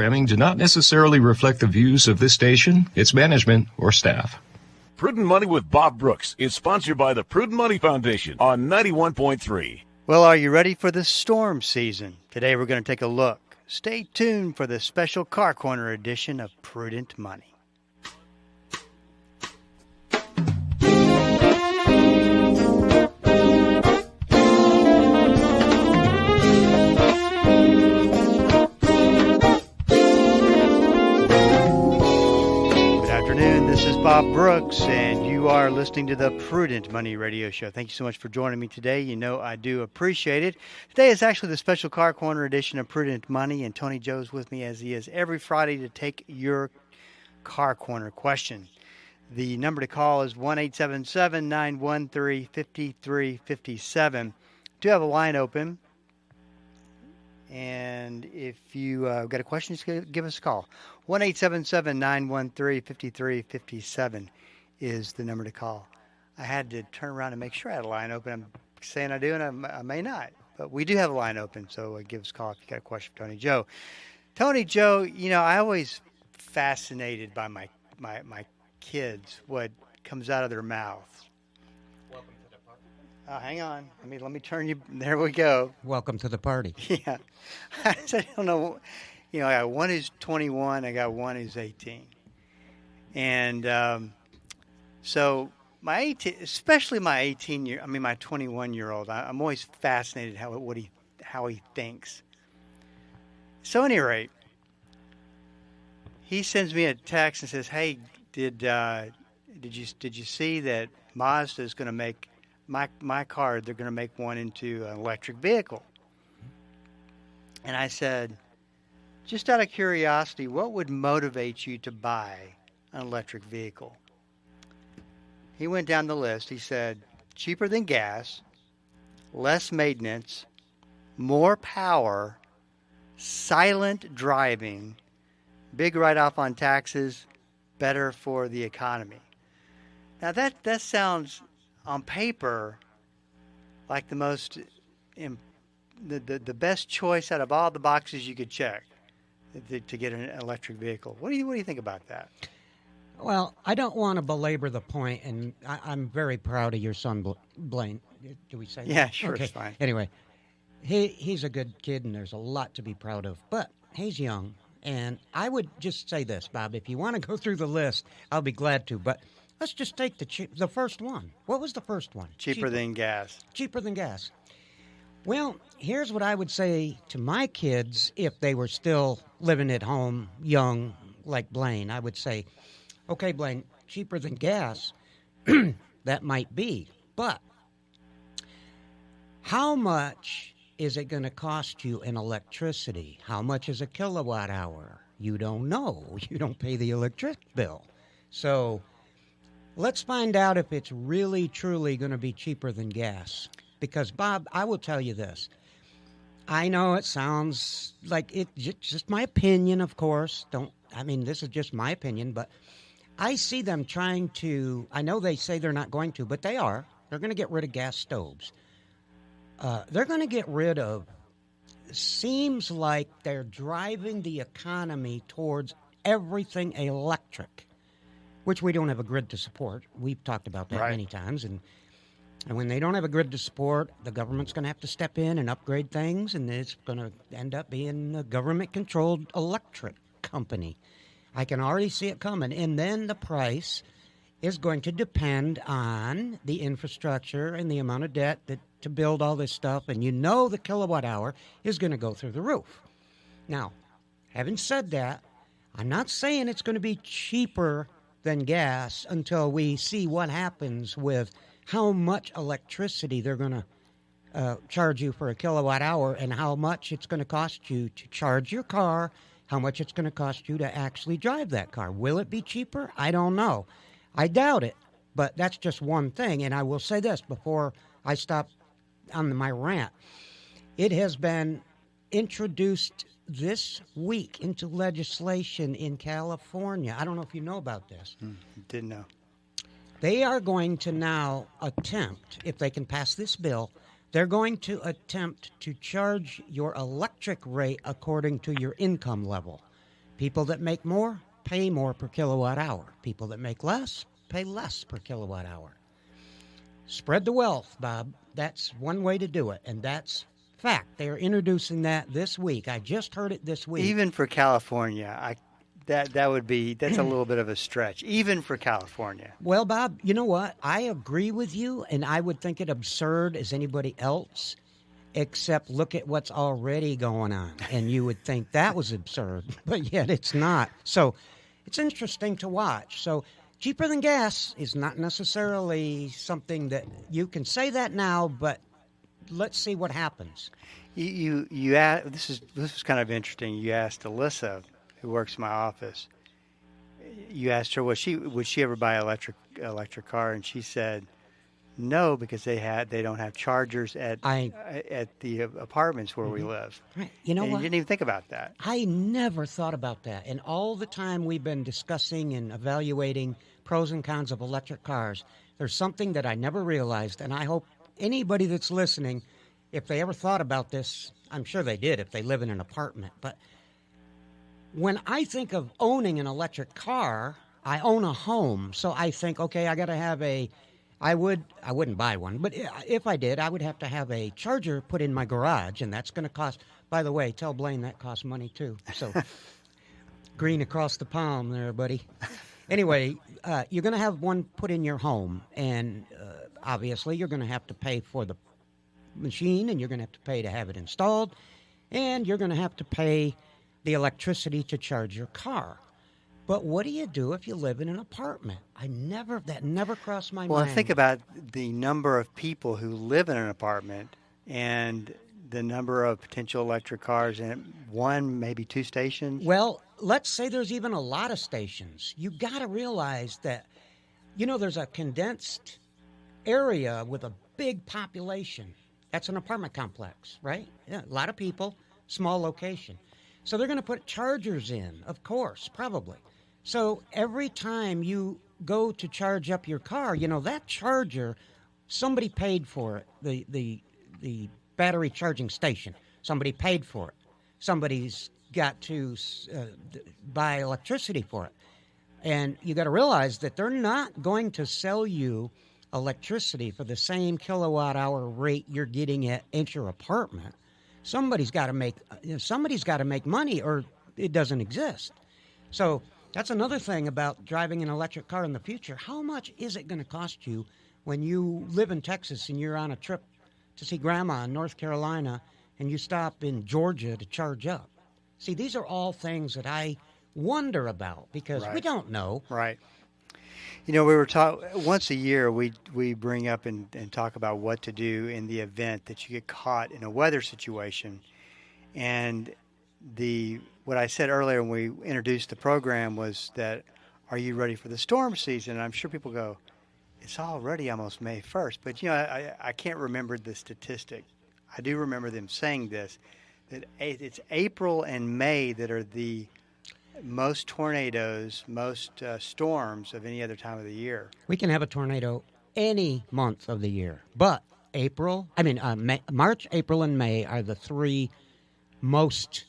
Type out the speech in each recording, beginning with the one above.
Programming do not necessarily reflect the views of this station, its management, or staff. Prudent Money with Bob Brooks is sponsored by the Prudent Money Foundation on 91.3. Well, are you ready for the storm season? Today we're going to take a look. Stay tuned for the special Car Corner edition of Prudent Money. This is Bob Brooks, and you are listening to the Prudent Money Radio Show. Thank you so much for joining me today. You know I do appreciate it. Today is actually the special Car Corner edition of Prudent Money, and Tony Joe's with me as he is every Friday to take your Car Corner question. The number to call is 1-877-913-5357. Do have a line open, and if you got a question, just give us a call. 1-877-913-5357 is the number to call. I had to turn around and make sure I had a line open. I'm saying I do, and I may not. But we do have a line open, so give us a call if you got a question for Tony Joe. Tony Joe, you know, I always fascinated by my kids, what comes out of their mouth. Welcome to the party. Oh, hang on. Let me turn you. There we go. Welcome to the party. Yeah. I don't know. You know, I got one who's 21. I got one who's 18. And so my 18, especially my 21-year-old, I'm always fascinated how he thinks. So, at any rate, he sends me a text and says, "Hey, did you see that Mazda is going to make my car? They're going to make one into an electric vehicle." And I said, just out of curiosity, what would motivate you to buy an electric vehicle? He went down the list. He said, cheaper than gas, less maintenance, more power, silent driving, big write-off on taxes, better for the economy. Now that sounds on paper like the most the best choice out of all the boxes you could check to get an electric vehicle. What do you think about that? Well, I don't want to belabor the point, and I'm very proud of your son, Blaine. Do we say that? Yeah, sure, okay. It's fine. Anyway, he's a good kid, and there's a lot to be proud of. But he's young, and I would just say this, Bob. If you want to go through the list, I'll be glad to. But let's just take the first one. What was the first one? Cheaper than gas. Cheaper than gas. Well, here's what I would say to my kids if they were still living at home, young, like Blaine. I would say, okay, Blaine, cheaper than gas, that might be. But how much is it going to cost you in electricity? How much is a kilowatt hour? You don't know. You don't pay the electric bill. So let's find out if it's really, truly going to be cheaper than gas. Because, Bob, I will tell you this. I know it sounds like it's just my opinion, of course. This is just my opinion, but I see them trying to, I know they say they're not going to, but they are. They're going to get rid of gas stoves. They're going to get rid of, seems like they're driving the economy towards everything electric, which we don't have a grid to support. We've talked about that many times, and when they don't have a grid to support, the government's going to have to step in and upgrade things, and it's going to end up being a government-controlled electric company. I can already see it coming. And then the price is going to depend on the infrastructure and the amount of debt to build all this stuff. And you know the kilowatt hour is going to go through the roof. Now, having said that, I'm not saying it's going to be cheaper than gas until we see what happens with how much electricity they're going to charge you for a kilowatt hour and how much it's going to cost you to charge your car, how much it's going to cost you to actually drive that car. Will it be cheaper? I don't know. I doubt it, but that's just one thing. And I will say this before I stop on my rant. It has been introduced this week into legislation in California. I don't know if you know about this. Didn't know. They are going to now attempt, if they can pass this bill, they're going to attempt to charge your electric rate according to your income level. People that make more pay more per kilowatt hour. People that make less pay less per kilowatt hour. Spread the wealth, Bob. That's one way to do it, and that's fact. They're introducing that this week. I just heard it this week. Even for California, that's a little bit of a stretch, even for California. Well, Bob, you know what? I agree with you, and I would think it absurd as anybody else, except look at what's already going on, and you would think that was absurd, but yet it's not. So it's interesting to watch. So cheaper than gas is not necessarily something that you can say that now, but let's see what happens. You asked, this was kind of interesting. You asked Alyssa, who works in my office. You asked her would she ever buy an electric car, and she said no, because they don't have chargers at the apartments where we live. Right. You know and what? You didn't even think about that. I never thought about that. And all the time we've been discussing and evaluating pros and cons of electric cars, there's something that I never realized, and I hope anybody that's listening, if they ever thought about this, I'm sure they did if they live in an apartment, but when I think of owning an electric car, I own a home. So I think, okay, I got to have I wouldn't buy one, but if I did, I would have to have a charger put in my garage, and that's going to cost, by the way, tell Blaine that costs money too. So green across the palm there, buddy. Anyway, you're going to have one put in your home, and obviously you're going to have to pay for the machine, and you're going to have to pay to have it installed, and you're going to have to pay the electricity to charge your car. But what do you do if you live in an apartment? That never crossed my mind. Well, think about the number of people who live in an apartment and the number of potential electric cars in one, maybe two stations. Well, let's say there's even a lot of stations. You got to realize that, there's a condensed area with a big population. That's an apartment complex, right? Yeah, a lot of people, small location. So they're going to put chargers in, of course, probably. So every time you go to charge up your car, that charger, somebody paid for it, the battery charging station. Somebody paid for it. Somebody's got to buy electricity for it. And you got to realize that they're not going to sell you electricity for the same kilowatt hour rate you're getting at your apartment. Somebody's got to make money, or it doesn't exist. So that's another thing about driving an electric car in the future. How much is it going to cost you when you live in Texas and you're on a trip to see Grandma in North Carolina and you stop in Georgia to charge up? See, these are all things that I wonder about because we don't know. Right. We were once a year we bring up and talk about what to do in the event that you get caught in a weather situation. And what I said earlier when we introduced the program was that, are you ready for the storm season? And I'm sure people go, it's already almost May 1st. But, I can't remember the statistic. I do remember them saying this, that it's April and May that are the most tornadoes, most storms of any other time of the year. We can have a tornado any month of the year, but March, April, and May are the three most,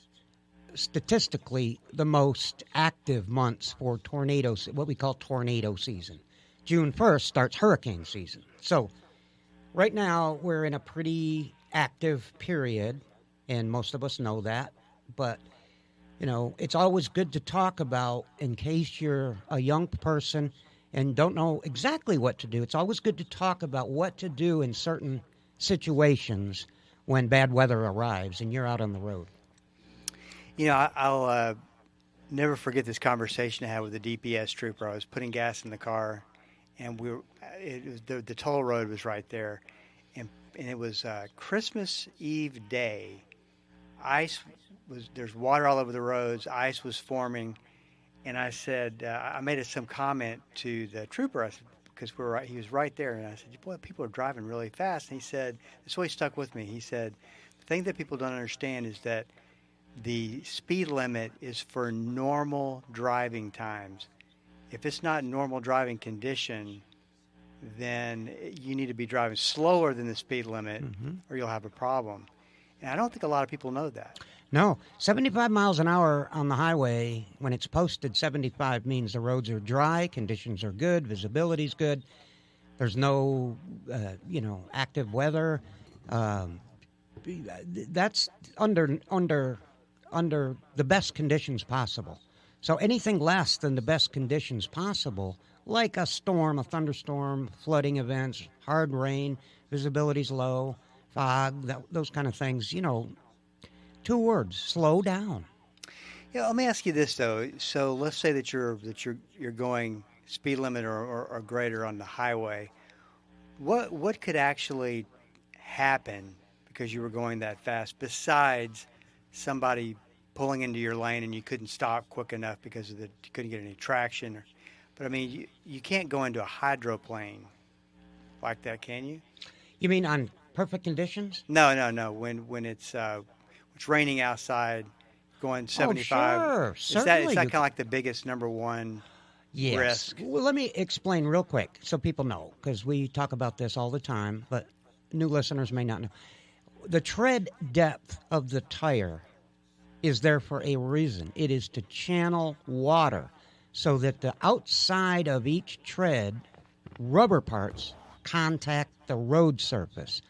statistically, the most active months for tornadoes, what we call tornado season. June 1st starts hurricane season. So right now we're in a pretty active period, and most of us know that, but it's always good to talk about in case you're a young person and don't know exactly what to do. It's always good to talk about what to do in certain situations when bad weather arrives and you're out on the road. I'll never forget this conversation I had with a DPS trooper. I was putting gas in the car, and the toll road was right there, and it was Christmas Eve day. There's water all over the roads. Ice was forming, and I said, I made some comment to the trooper. I said, because he was right there, and I said, boy, people are driving really fast. And he said, this always stuck with me. He said, the thing that people don't understand is that the speed limit is for normal driving times. If it's not normal driving condition, then you need to be driving slower than the speed limit, or you'll have a problem. And I don't think a lot of people know that. No, 75 miles an hour on the highway, when it's posted 75, means the roads are dry, conditions are good, visibility's good. There's no, active weather. That's under the best conditions possible. So anything less than the best conditions possible, like a storm, a thunderstorm, flooding events, hard rain, visibility's low, fog, those kind of things, 2 words: slow down. Yeah, let me ask you this though. So let's say that you're going speed limit or greater on the highway. What could actually happen because you were going that fast besides somebody pulling into your lane and you couldn't stop quick enough because you couldn't get any traction? But I mean, you can't go into a hydroplane like that, can you? You mean on perfect conditions? No. When it's raining outside, going 75. Oh, sure. Is Certainly. that kind of like the biggest number one risk? Well, let me explain real quick so people know, because we talk about this all the time, but new listeners may not know. The tread depth of the tire is there for a reason. It is to channel water so that the outside of each tread, rubber parts, contact the road surface.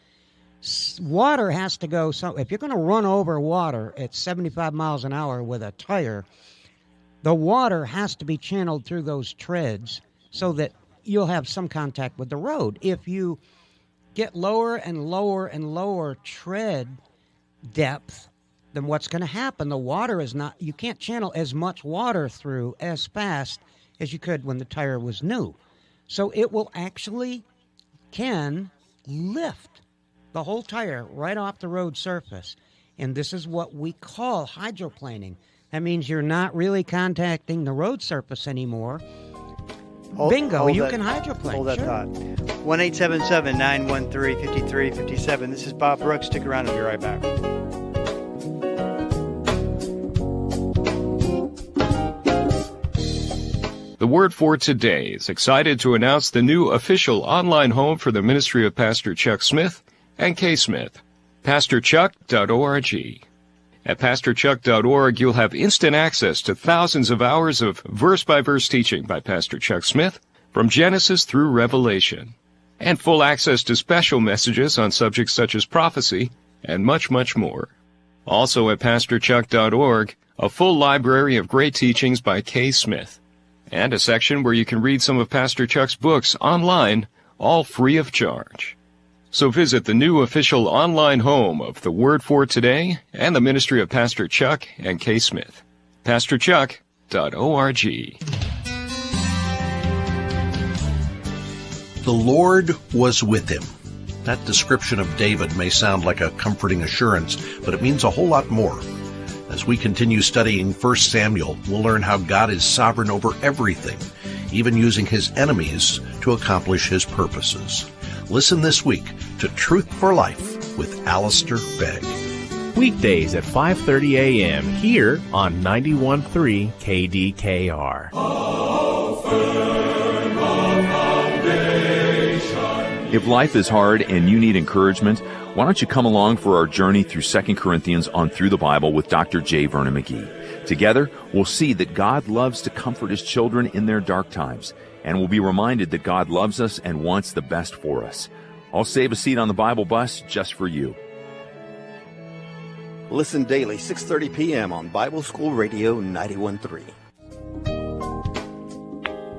Water has to go. So if you're going to run over water at 75 miles an hour with a tire, the water has to be channeled through those treads so that you'll have some contact with the road. If you get lower and lower and lower tread depth, then what's going to happen? The water is not, you can't channel as much water through as fast as you could when the tire was new. So it will actually can lift the whole tire right off the road surface. And this is what we call hydroplaning. That means you're not really contacting the road surface anymore. Bingo, you can hydroplane. Hold that sure. thought. 1-877-913-5357. This is Bob Brooks. Stick around. I'll be right back. The Word for Today is excited to announce the new official online home for the ministry of Pastor Chuck Smith and K. Smith, pastorchuck.org. At pastorchuck.org, you'll have instant access to thousands of hours of verse-by-verse teaching by Pastor Chuck Smith from Genesis through Revelation, and full access to special messages on subjects such as prophecy and much, much more. Also at pastorchuck.org, a full library of great teachings by K. Smith, and a section where you can read some of Pastor Chuck's books online, all free of charge. So visit the new official online home of the Word for Today and the ministry of Pastor Chuck and K. Smith, pastorchuck.org. The Lord was with him. That description of David may sound like a comforting assurance, but it means a whole lot more. As we continue studying 1 Samuel, we'll learn how God is sovereign over everything, even using his enemies to accomplish his purposes. Listen this week to Truth for Life with Alistair Begg. Weekdays at 5:30 a.m. here on 91.3 KDKR. If life is hard and you need encouragement, why don't you come along for our journey through 2 Corinthians on Through the Bible with Dr. J. Vernon McGee. Together, we'll see that God loves to comfort his children in their dark times, and we'll be reminded that God loves us and wants the best for us. I'll save a seat on the Bible bus just for you. Listen daily, 6:30 p.m. on Bible School Radio 91.3.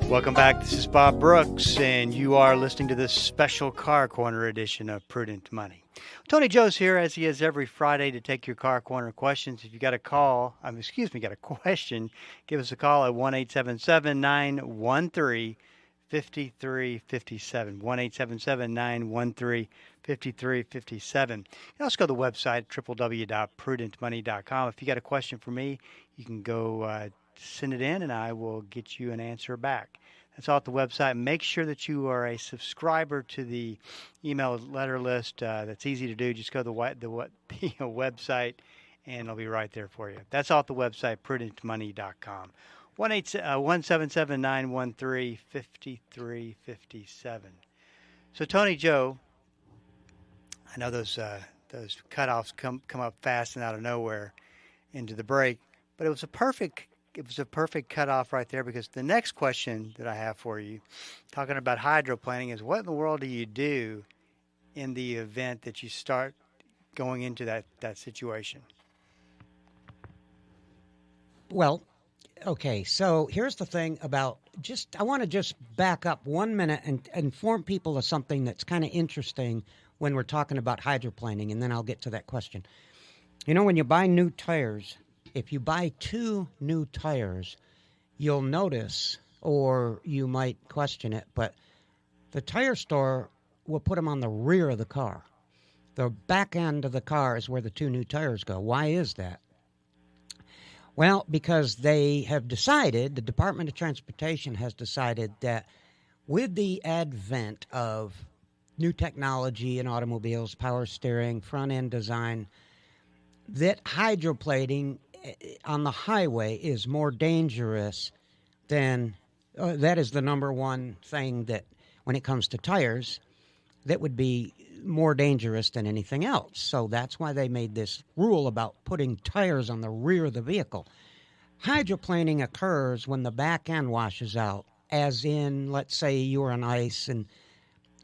Welcome back. This is Bob Brooks, and you are listening to this special Car Corner edition of Prudent Money. Tony Joe's here, as he is every Friday, to take your Car Corner questions. If you got a question, give us a call at 1-877-913-5357. 1-877-913-5357. You can also go to the website, www.prudentmoney.com. If you got a question for me, you can go send it in, and I will get you an answer back. That's all at the website. Make sure that you are a subscriber to the email letter list. That's easy to do. Just go to the website, and it'll be right there for you. That's all at the website, prudentmoney.com. 1-877-913-5357. So, Tony Joe, I know those cutoffs come up fast and out of nowhere. into the brake. But it was a perfect cutoff right there, because the next question that I have for you, talking about hydroplaning, is what in the world do you do in the event that you start going into that situation? Well, okay, so here's the thing about I want to just back up 1 minute and inform people of something that's kind of interesting when we're talking about hydroplaning, and then I'll get to that question. You know, when you buy new tires, if you buy 2 new tires, you'll notice, or you might question it, but the tire store will put them on the rear of the car. The back end of the car is where the 2 new tires go. Why is that? Well, because they have decided, the Department of Transportation has decided that with the advent of new technology in automobiles, power steering, front-end design, that hydroplating on the highway is more dangerous than, that is the number one thing that, when it comes to tires, that would be more dangerous than anything else. So that's why they made this rule about putting tires on the rear of the vehicle. Hydroplaning occurs when the back end washes out, as in, let's say you're on ice, and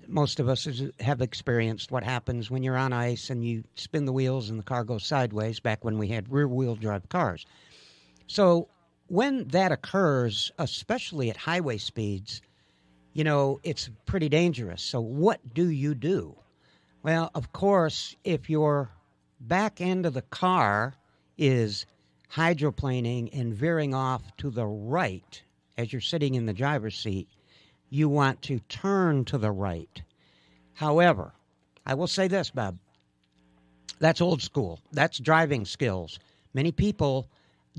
most of us have experienced what happens when you're on ice and you spin the wheels and the car goes sideways, back when we had rear-wheel drive cars. So when that occurs, especially at highway speeds, you know, it's pretty dangerous. So what do you do? Well, of course, if your back end of the car is hydroplaning and veering off to the right as you're sitting in the driver's seat, you want to turn to the right. However, I will say this, Bob. That's old school. That's driving skills. Many people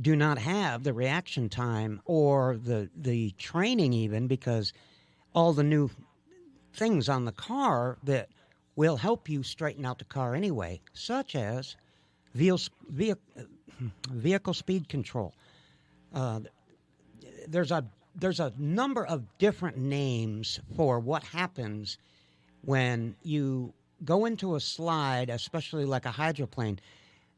do not have the reaction time or the training even, because all the new things on the car that will help you straighten out the car anyway, such as vehicle speed control. There's a number of different names for what happens when you go into a slide, especially like a hydroplane.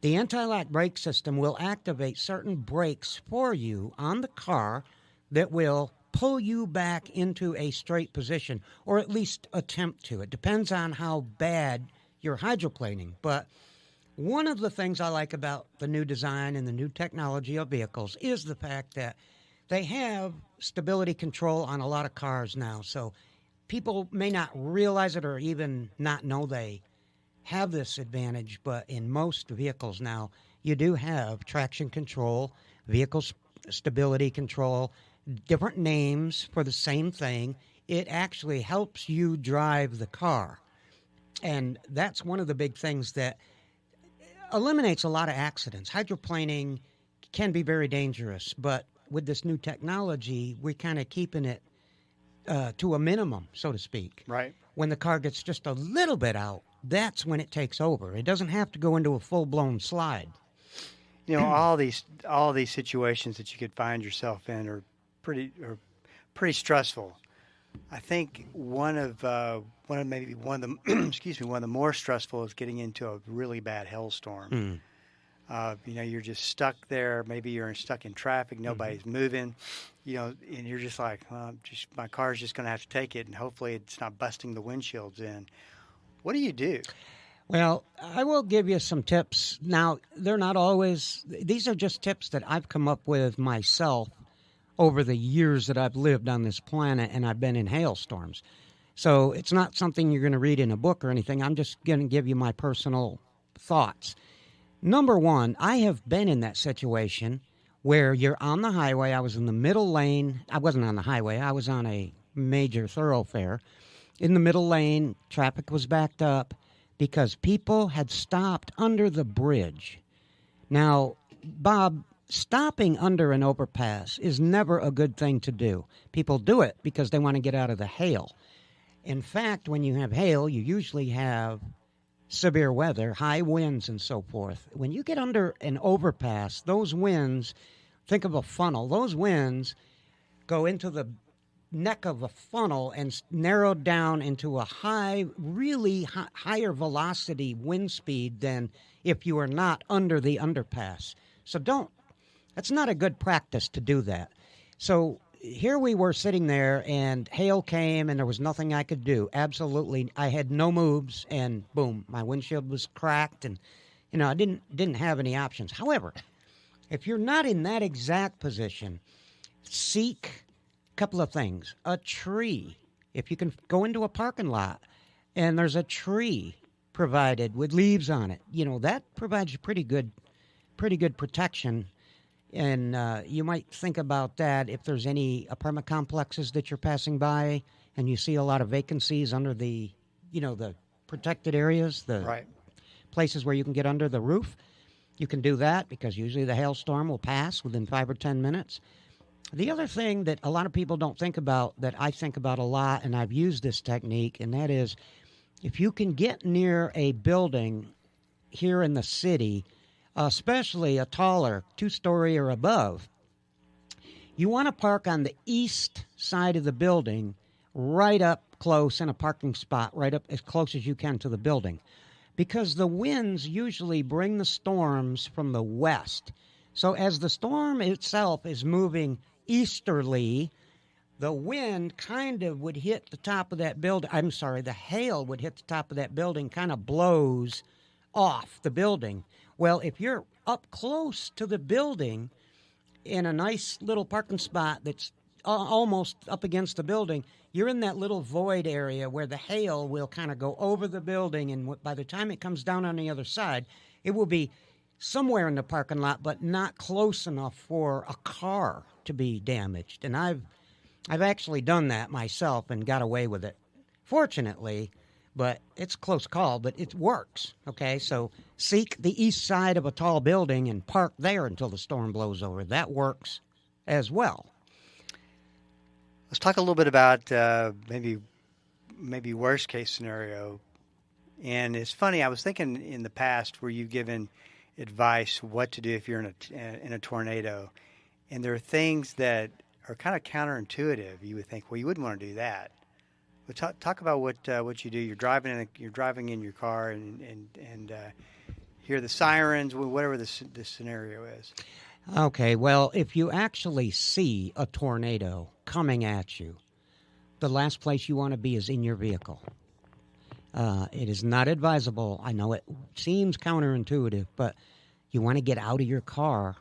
The anti-lock brake system will activate certain brakes for you on the car that will pull you back into a straight position, or at least attempt to. It depends on how bad you're hydroplaning. But one of the things I like about the new design and the new technology of vehicles is the fact that they have stability control on a lot of cars now. So people may not realize it or even not know they have this advantage, but in most vehicles now, you do have traction control, vehicle stability control, different names for the same thing. It actually helps you drive the car. And that's one of the big things that eliminates a lot of accidents. Hydroplaning can be very dangerous, but with this new technology, we're kind of keeping it to a minimum, so to speak. Right. When the car gets just a little bit out, that's when it takes over. It doesn't have to go into a full-blown slide. You know, all these situations that you could find yourself in are pretty stressful. I think one of the excuse me, one of the more stressful is getting into a really bad hailstorm. You know, you're just stuck there. Maybe you're stuck in traffic. Nobody's moving. You know, and you're just like, well, my car's just going to have to take it, and hopefully it's not busting the windshields in. What do you do? Well, I will give you some tips. Now, they're not always, these are just tips that I've come up with myself over the years that I've lived on this planet, and I've been in hailstorms. So it's not something you're going to read in a book or anything. I'm just going to give you my personal thoughts. Number one, I have been in that situation where you're on the highway. I was in the middle lane. I wasn't on the highway. I was on a major thoroughfare. In the middle lane, traffic was backed up because people had stopped under the bridge. Now, Bob, stopping under an overpass is never a good thing to do. People do it because they want to get out of the hail. In fact, when you have hail, you usually have severe weather, high winds, and so forth. When you get under an overpass, those winds, think of a funnel, those winds go into the neck of a funnel and narrow down into a higher velocity wind speed than if you are not under the underpass. So that's not a good practice to do that. So here we were sitting there, and hail came, and there was nothing I could do. Absolutely, I had no moves, and boom, my windshield was cracked, and I didn't have any options. However, if you're not in that exact position, seek a couple of things. A tree. If you can go into a parking lot, and there's a tree provided with leaves on it, that provides you pretty good protection. And you might think about that if there's any apartment complexes that you're passing by and you see a lot of vacancies under the protected areas, the Right. places where you can get under the roof. You can do that because usually the hailstorm will pass within 5 or 10 minutes. The other thing that a lot of people don't think about that I think about a lot, and I've used this technique, and that is if you can get near a building here in the city, especially a taller 2-story or above, you want to park on the east side of the building, right up close in a parking spot, right up as close as you can to the building. Because the winds usually bring the storms from the west. So as the storm itself is moving easterly, the wind kind of would hit the top of that building. I'm sorry, the hail would hit the top of that building, kind of blows off the building. Well, if you're up close to the building in a nice little parking spot that's almost up against the building, you're in that little void area where the hail will kind of go over the building, and by the time it comes down on the other side, it will be somewhere in the parking lot, but not close enough for a car to be damaged. And I've actually done that myself and got away with it, fortunately, but it's a close call, but it works, okay? So seek the east side of a tall building and park there until the storm blows over. That works as well. Let's talk a little bit about maybe worst case scenario. And it's funny, I was thinking in the past where you've given advice what to do if you're in a tornado, and there are things that are kind of counterintuitive. You would think, well, you wouldn't want to do that. But talk about what you do. You're driving in your car and hear the sirens, whatever the scenario is. Okay, well, if you actually see a tornado coming at you, the last place you want to be is in your vehicle. It is not advisable. I know it seems counterintuitive, but you want to get out of your car.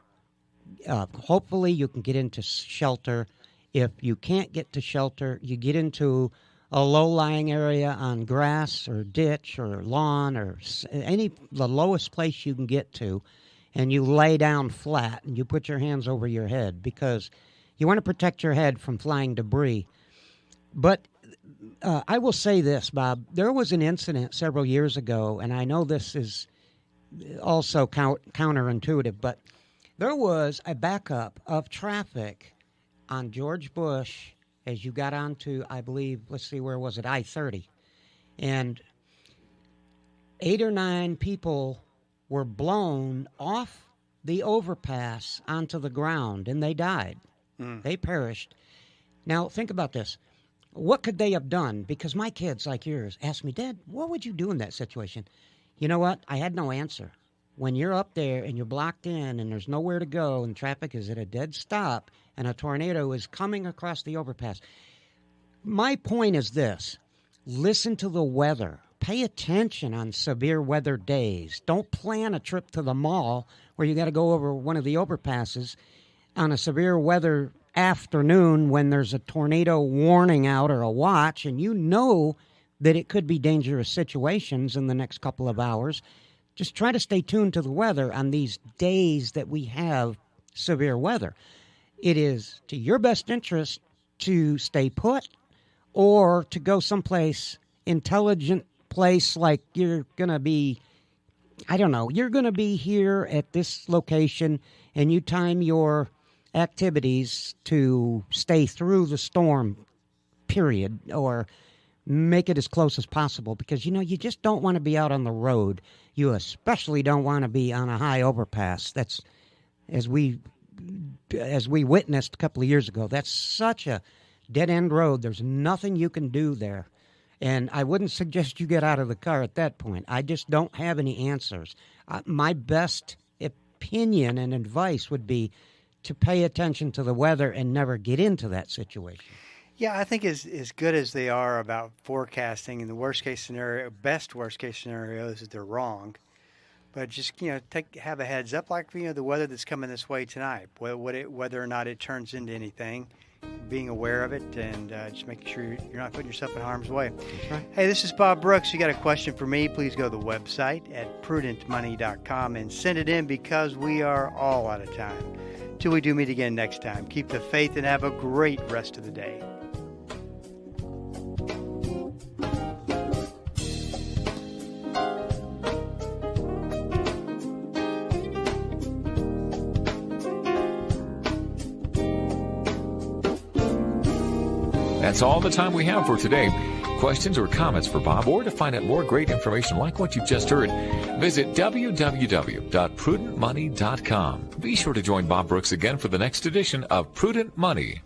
Hopefully you can get into shelter. If you can't get to shelter, you get into a low-lying area on grass or ditch or lawn or the lowest place you can get to, and you lay down flat and you put your hands over your head because you want to protect your head from flying debris. But I will say this, Bob. There was an incident several years ago, and I know this is also counterintuitive, but there was a backup of traffic on George Bush as you got onto, I believe, let's see, where was it, I-30. And 8 or 9 people were blown off the overpass onto the ground, and they died. They perished. Now, think about this. What could they have done? Because my kids, like yours, asked me, Dad, what would you do in that situation? You know what? I had no answer. When you're up there and you're blocked in and there's nowhere to go and traffic is at a dead stop and a tornado is coming across the overpass, my point is this. Listen to the weather. Pay attention on severe weather days. Don't plan a trip to the mall where you got to go over one of the overpasses on a severe weather afternoon when there's a tornado warning out or a watch, and you know that it could be dangerous situations in the next couple of hours. Just try to stay tuned to the weather on these days that we have severe weather. It is to your best interest to stay put or to go someplace intelligent place, like you're going to be, I don't know, you're going to be here at this location and you time your activities to stay through the storm, period, or make it as close as possible, because, you know, you just don't want to be out on the road. You especially don't want to be on a high overpass. That's, as we witnessed a couple of years ago, that's such a dead-end road. There's nothing you can do there. And I wouldn't suggest you get out of the car at that point. I just don't have any answers. My best opinion and advice would be to pay attention to the weather and never get into that situation. Yeah, I think as good as they are about forecasting, in the worst case scenario, worst case scenario is that they're wrong. But just have a heads up, like the weather that's coming this way tonight, whether or not it turns into anything, being aware of it, and just making sure you're not putting yourself in harm's way. That's right. Hey, this is Bob Brooks. You got a question for me? Please go to the website at prudentmoney.com and send it in, because we are all out of time. Till we do meet again next time, keep the faith and have a great rest of the day. That's all the time we have for today. Questions or comments for Bob, or to find out more great information like what you've just heard, visit www.prudentmoney.com. Be sure to join Bob Brooks again for the next edition of Prudent Money.